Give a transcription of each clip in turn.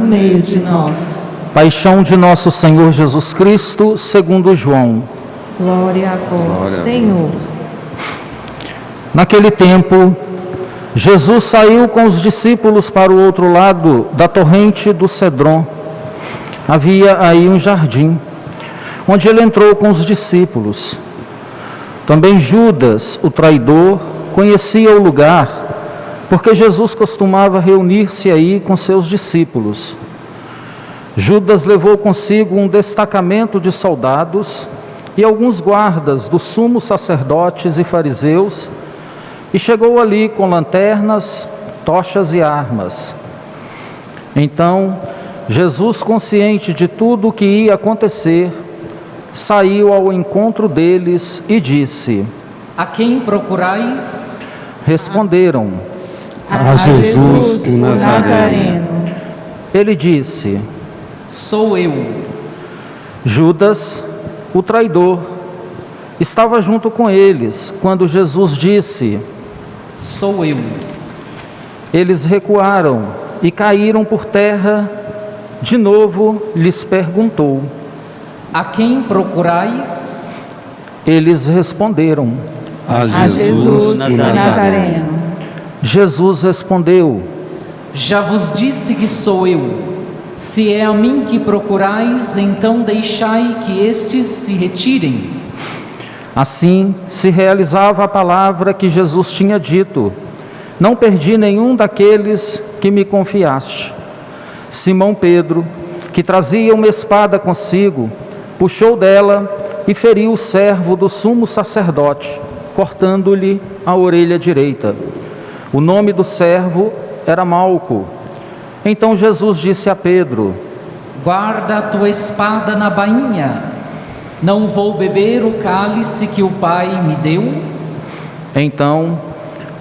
no meio de nós. Paixão de nosso Senhor Jesus Cristo, segundo João. Glória a vós, Senhor. Naquele tempo, Jesus saiu com os discípulos para o outro lado da torrente do Cedron. Havia aí um jardim, onde ele entrou com os discípulos. Também Judas, o traidor, conhecia o lugar, porque Jesus costumava reunir-se aí com seus discípulos. Judas levou consigo um destacamento de soldados e alguns guardas dos sumos sacerdotes e fariseus, e chegou ali com lanternas, tochas e armas. Então, Jesus, consciente de tudo o que ia acontecer, saiu ao encontro deles e disse: A quem procurais? Responderam: A Jesus, o Nazareno. Ele disse: Sou eu. Judas, o traidor, estava junto com eles quando Jesus disse: Sou eu. Eles recuaram e caíram por terra. De novo lhes perguntou: A quem procurais? Eles responderam: A Jesus, o Nazareno. Jesus respondeu: Já vos disse que sou eu. Se é a mim que procurais, então deixai que estes se retirem. Assim se realizava a palavra que Jesus tinha dito: Não perdi nenhum daqueles que me confiaste. Simão Pedro, que trazia uma espada consigo, puxou dela e feriu o servo do sumo sacerdote, cortando-lhe a orelha direita. O nome do servo era Malco. Então Jesus disse a Pedro: Guarda a tua espada na bainha. Não vou beber o cálice que o Pai me deu? Então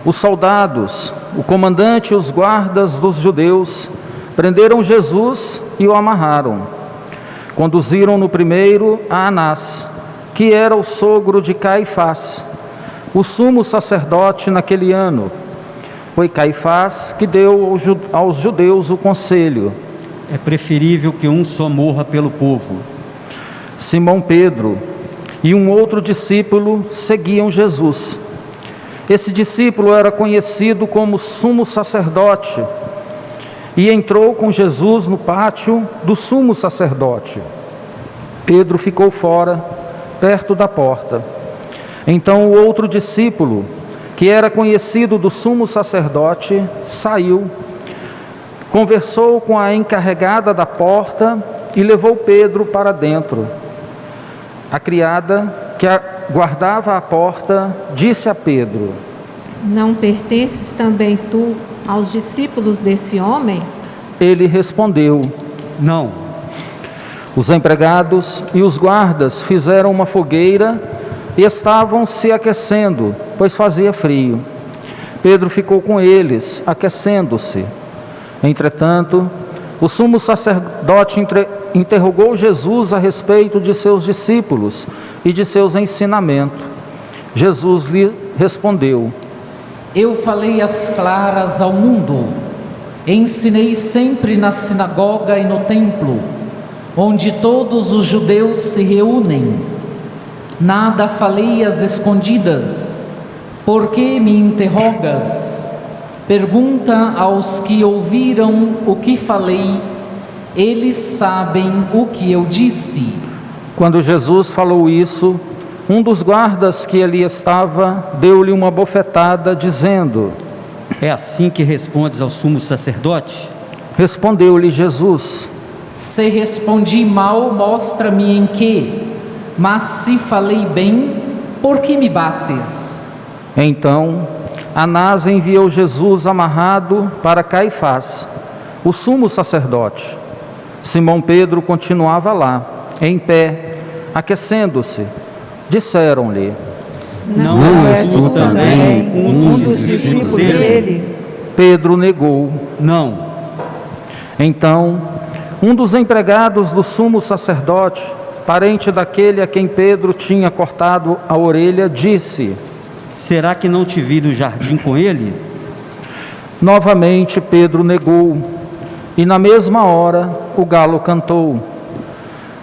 os soldados, o comandante e os guardas dos judeus prenderam Jesus e o amarraram. Conduziram-no primeiro a Anás, que era o sogro de Caifás, o sumo sacerdote naquele ano. Foi Caifás que deu aos judeus o conselho: É preferível que um só morra pelo povo. Simão Pedro e um outro discípulo seguiam Jesus. Esse discípulo era conhecido como sumo sacerdote e entrou com Jesus no pátio do sumo sacerdote. Pedro ficou fora, perto da porta. Então o outro discípulo, que era conhecido do sumo sacerdote, saiu, conversou com a encarregada da porta e levou Pedro para dentro. A criada que guardava a porta disse a Pedro: Não pertences também tu aos discípulos desse homem? Ele respondeu: Não. Os empregados e os guardas fizeram uma fogueira e estavam se aquecendo, pois fazia frio. Pedro ficou com eles, aquecendo-se. Entretanto, o sumo sacerdote interrogou Jesus a respeito de seus discípulos e de seus ensinamentos. Jesus lhe respondeu: Eu falei às claras ao mundo. Ensinei sempre na sinagoga e no templo, onde todos os judeus se reúnem. Nada falei às escondidas. Por que me interrogas? Pergunta aos que ouviram o que falei. Eles sabem o que eu disse. Quando Jesus falou isso, um dos guardas que ali estava deu-lhe uma bofetada, dizendo: É assim que respondes ao sumo sacerdote? Respondeu-lhe Jesus: Se respondi mal, mostra-me em que. Mas se falei bem, por que me bates? Então Anás enviou Jesus amarrado para Caifás, o sumo sacerdote. Simão Pedro continuava lá, em pé, aquecendo-se. Disseram-lhe: Não és tu também um dos discípulos dele? Pedro negou. Não. Então, um dos empregados do sumo sacerdote, parente daquele a quem Pedro tinha cortado a orelha, disse: Será que não te vi no jardim com ele? Novamente Pedro negou. E na mesma hora o galo cantou.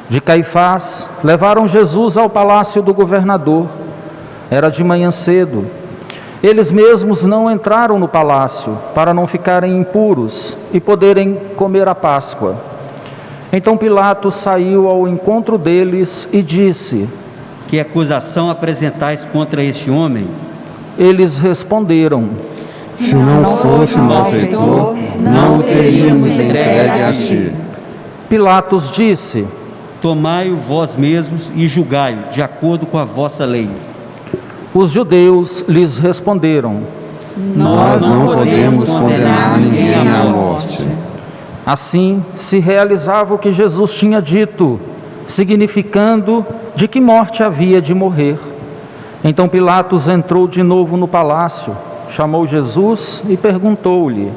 De Caifás levaram Jesus ao palácio do governador. Era de manhã cedo. Eles mesmos não entraram no palácio para não ficarem impuros e poderem comer a Páscoa. Então Pilatos saiu ao encontro deles e disse: Que acusação apresentais contra este homem? Eles responderam: Se não fosse malfeitor, não o teríamos entregue a ti. Pilatos disse: Tomai-o vós mesmos e julgai-o, de acordo com a vossa lei. Os judeus lhes responderam: Nós não podemos condenar ninguém à morte. Assim se realizava o que Jesus tinha dito, significando de que morte havia de morrer. Então Pilatos entrou de novo no palácio, chamou Jesus e perguntou-lhe: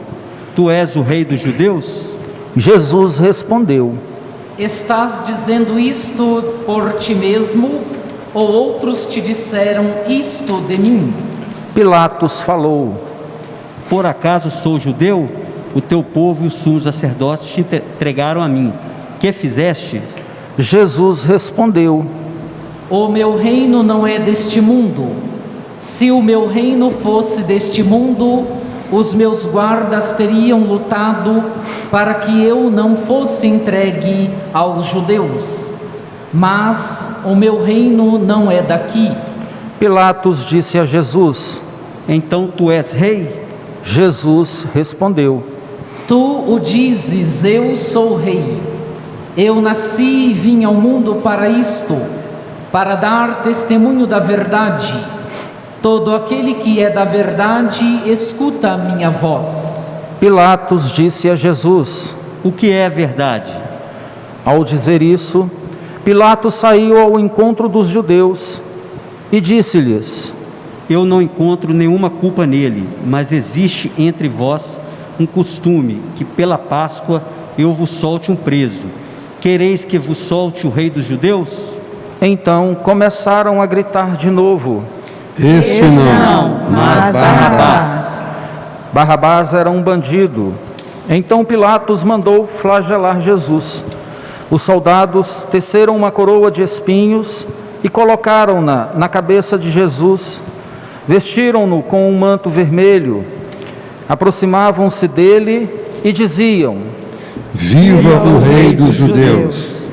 Tu és o rei dos judeus? Jesus respondeu: Estás dizendo isto por ti mesmo, ou outros te disseram isto de mim? Pilatos falou: Por acaso sou judeu? O teu povo e os sumos sacerdotes te entregaram a mim. Que fizeste? Jesus respondeu: O meu reino não é deste mundo. Se o meu reino fosse deste mundo, os meus guardas teriam lutado para que eu não fosse entregue aos judeus. Mas o meu reino não é daqui. Pilatos disse a Jesus: Então tu és rei? Jesus respondeu: Tu o dizes, eu sou rei. Eu nasci e vim ao mundo para isto, para dar testemunho da verdade. Todo aquele que é da verdade, escuta a minha voz. Pilatos disse a Jesus: O que é a verdade? Ao dizer isso, Pilatos saiu ao encontro dos judeus e disse-lhes: Eu não encontro nenhuma culpa nele, mas existe entre vós um costume que pela Páscoa eu vos solte um preso. Quereis que vos solte o rei dos judeus? Então começaram a gritar de novo: Este não, mas Barrabás. Barrabás era um bandido. Então Pilatos mandou flagelar Jesus. Os soldados teceram uma coroa de espinhos e colocaram-na na cabeça de Jesus. Vestiram-no com um manto vermelho. Aproximavam-se dele e diziam: Viva o rei dos judeus.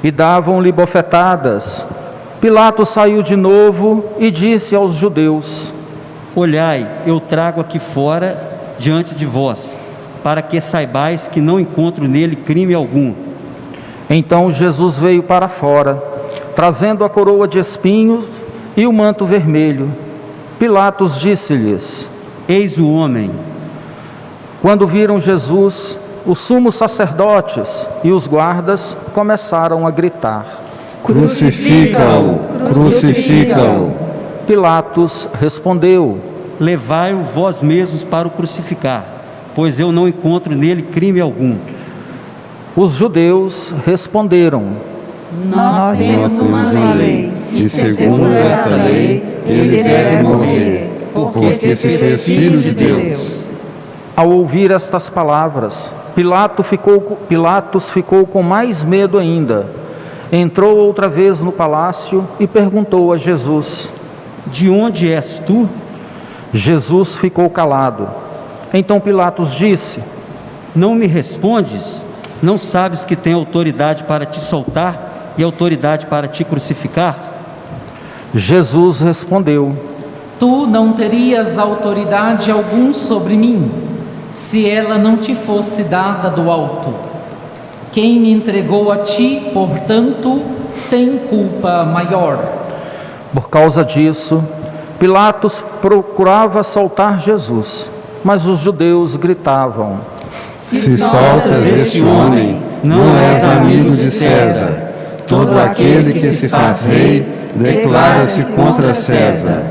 E davam-lhe bofetadas. Pilatos saiu de novo e disse aos judeus: Olhai, eu trago aqui fora diante de vós, para que saibais que não encontro nele crime algum. Então Jesus veio para fora, trazendo a coroa de espinhos e o manto vermelho. Pilatos disse-lhes: Eis o homem. Quando viram Jesus, os sumos sacerdotes e os guardas começaram a gritar: Crucifica-o, crucifica-o. Pilatos respondeu: Levai-o vós mesmos para o crucificar, pois eu não encontro nele crime algum. Os judeus responderam: Nós temos uma lei, E segundo essa lei, ele deve morrer, porque se fez filho de Deus. Ao ouvir estas palavras, Pilatos ficou com mais medo ainda. Entrou outra vez no palácio e perguntou a Jesus: De onde és tu? Jesus ficou calado. Então Pilatos disse: Não me respondes? Não sabes que tenho autoridade para te soltar e autoridade para te crucificar? Jesus respondeu: Tu não terias autoridade algum sobre mim, se ela não te fosse dada do alto. Quem me entregou a ti, portanto, tem culpa maior. Por causa disso, Pilatos procurava soltar Jesus, mas os judeus gritavam: Se soltas este homem, não és amigo de César. Todo aquele que se faz rei, declara-se contra César.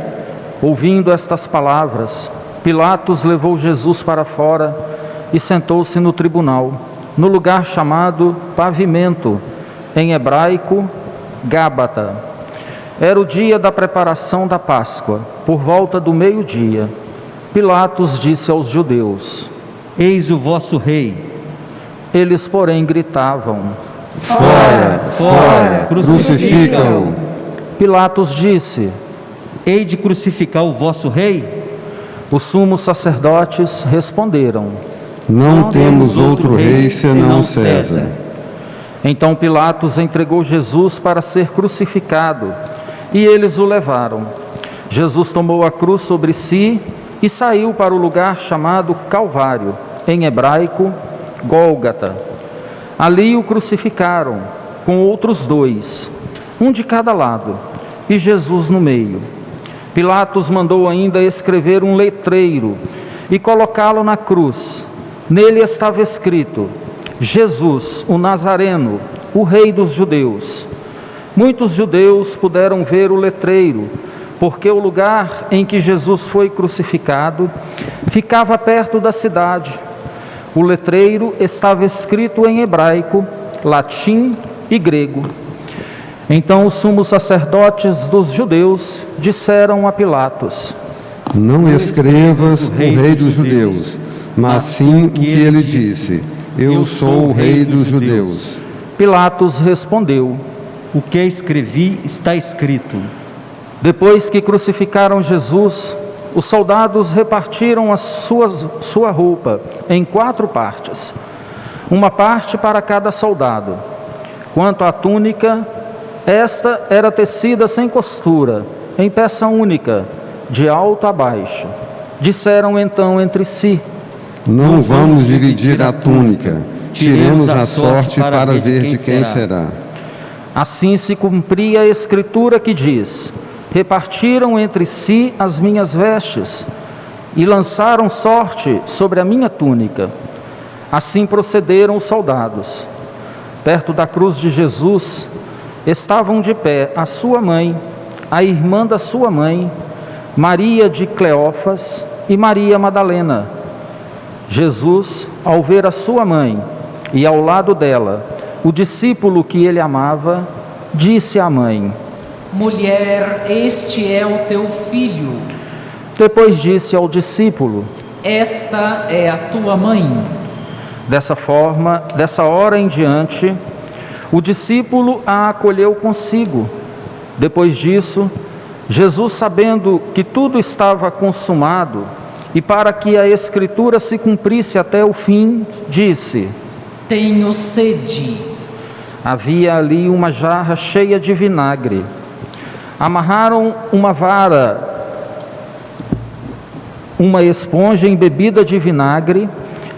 Ouvindo estas palavras, Pilatos levou Jesus para fora e sentou-se no tribunal, no lugar chamado Pavimento, em hebraico, Gábata. Era o dia da preparação da Páscoa, por volta do meio-dia. Pilatos disse aos judeus: Eis o vosso rei. Eles, porém, gritavam: Fora, fora, crucifica-o. Pilatos disse: Hei de crucificar o vosso rei? Os sumos sacerdotes responderam: Não temos outro rei senão César. Então Pilatos entregou Jesus para ser crucificado, e eles o levaram. Jesus tomou a cruz sobre si e saiu para o lugar chamado Calvário, em hebraico, Gólgata. Ali o crucificaram, com outros dois, um de cada lado, e Jesus no meio. Pilatos mandou ainda escrever um letreiro e colocá-lo na cruz. Nele estava escrito: Jesus, o Nazareno, o Rei dos Judeus. Muitos judeus puderam ver o letreiro, porque o lugar em que Jesus foi crucificado ficava perto da cidade. O letreiro estava escrito em hebraico, latim e grego. Então os sumos sacerdotes dos judeus disseram a Pilatos: Não escrevas o Rei dos Judeus, mas sim o que ele disse: Eu sou o Rei dos Judeus. Pilatos respondeu: O que escrevi está escrito. Depois que crucificaram Jesus, os soldados repartiram sua roupa em 4 partes, uma parte para cada soldado. Quanto à túnica, esta era tecida sem costura, em peça única, de alto a baixo. Disseram então entre si: Não vamos dividir a túnica, tiremos a sorte para ver de quem será. Assim se cumpria a escritura que diz: Repartiram entre si as minhas vestes e lançaram sorte sobre a minha túnica. Assim procederam os soldados. Perto da cruz de Jesus estavam de pé a sua mãe, a irmã da sua mãe, Maria de Cleófas e Maria Madalena. Jesus, ao ver a sua mãe e ao lado dela o discípulo que ele amava, disse à mãe: Mulher, este é o teu filho. Depois disse ao discípulo: Esta é a tua mãe. Dessa forma, dessa hora em diante, o discípulo a acolheu consigo. Depois disso, Jesus, sabendo que tudo estava consumado, e para que a Escritura se cumprisse até o fim, disse: Tenho sede. Havia ali uma jarra cheia de vinagre. Amarraram uma vara, uma esponja embebida de vinagre,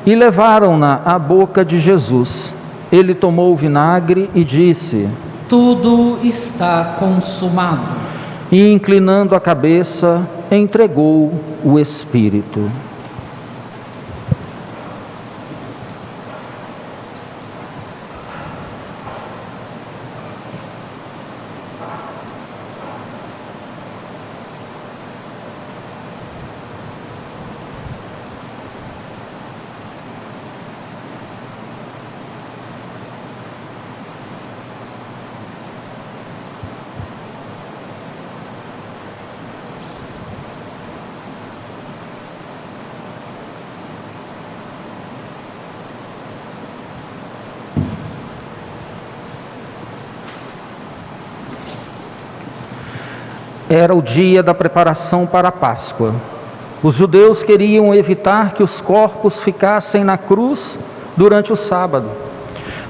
e levaram-na à boca de Jesus. Ele tomou o vinagre e disse: Tudo está consumado. E inclinando a cabeça, entregou o Espírito. Era o dia da preparação para a Páscoa. Os judeus queriam evitar que os corpos ficassem na cruz durante o sábado,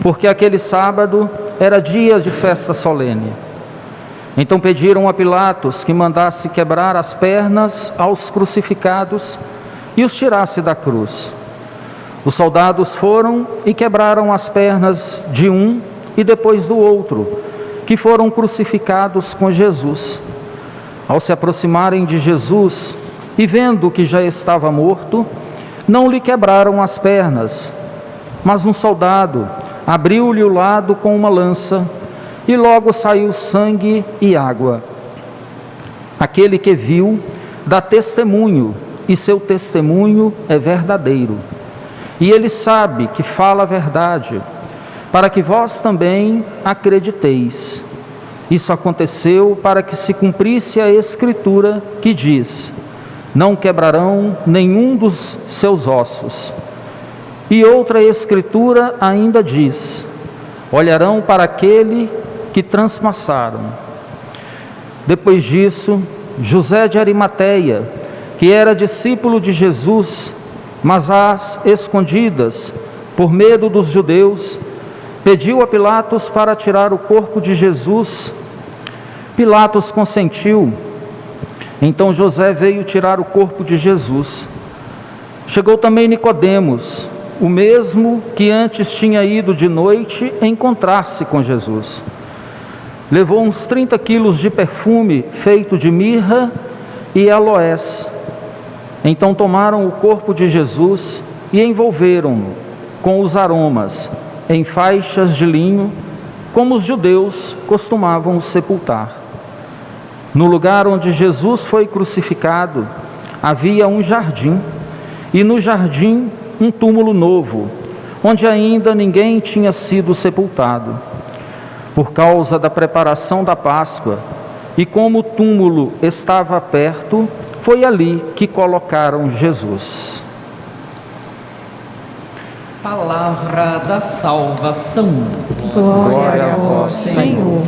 porque aquele sábado era dia de festa solene. Então pediram a Pilatos que mandasse quebrar as pernas aos crucificados e os tirasse da cruz. Os soldados foram e quebraram as pernas de um e depois do outro, que foram crucificados com Jesus. Ao se aproximarem de Jesus e vendo que já estava morto, não lhe quebraram as pernas, mas um soldado abriu-lhe o lado com uma lança e logo saiu sangue e água. Aquele que viu dá testemunho, e seu testemunho é verdadeiro. E ele sabe que fala a verdade, para que vós também acrediteis. Isso aconteceu para que se cumprisse a Escritura que diz: Não quebrarão nenhum dos seus ossos. E outra escritura ainda diz: olharão para aquele que transpassaram. Depois disso, José de Arimateia, que era discípulo de Jesus, mas às escondidas, por medo dos judeus, pediu a Pilatos para tirar o corpo de Jesus. Pilatos consentiu. Então José veio tirar o corpo de Jesus. Chegou também Nicodemos, o mesmo que antes tinha ido de noite encontrar-se com Jesus. Levou uns 30 quilos de perfume feito de mirra e aloés. Então tomaram o corpo de Jesus e envolveram-no com os aromas em faixas de linho, como os judeus costumavam sepultar. No lugar onde Jesus foi crucificado, havia um jardim, e no jardim um túmulo novo, onde ainda ninguém tinha sido sepultado. Por causa da preparação da Páscoa, e como o túmulo estava perto, foi ali que colocaram Jesus. Palavra da salvação. Glória a vós, Senhor.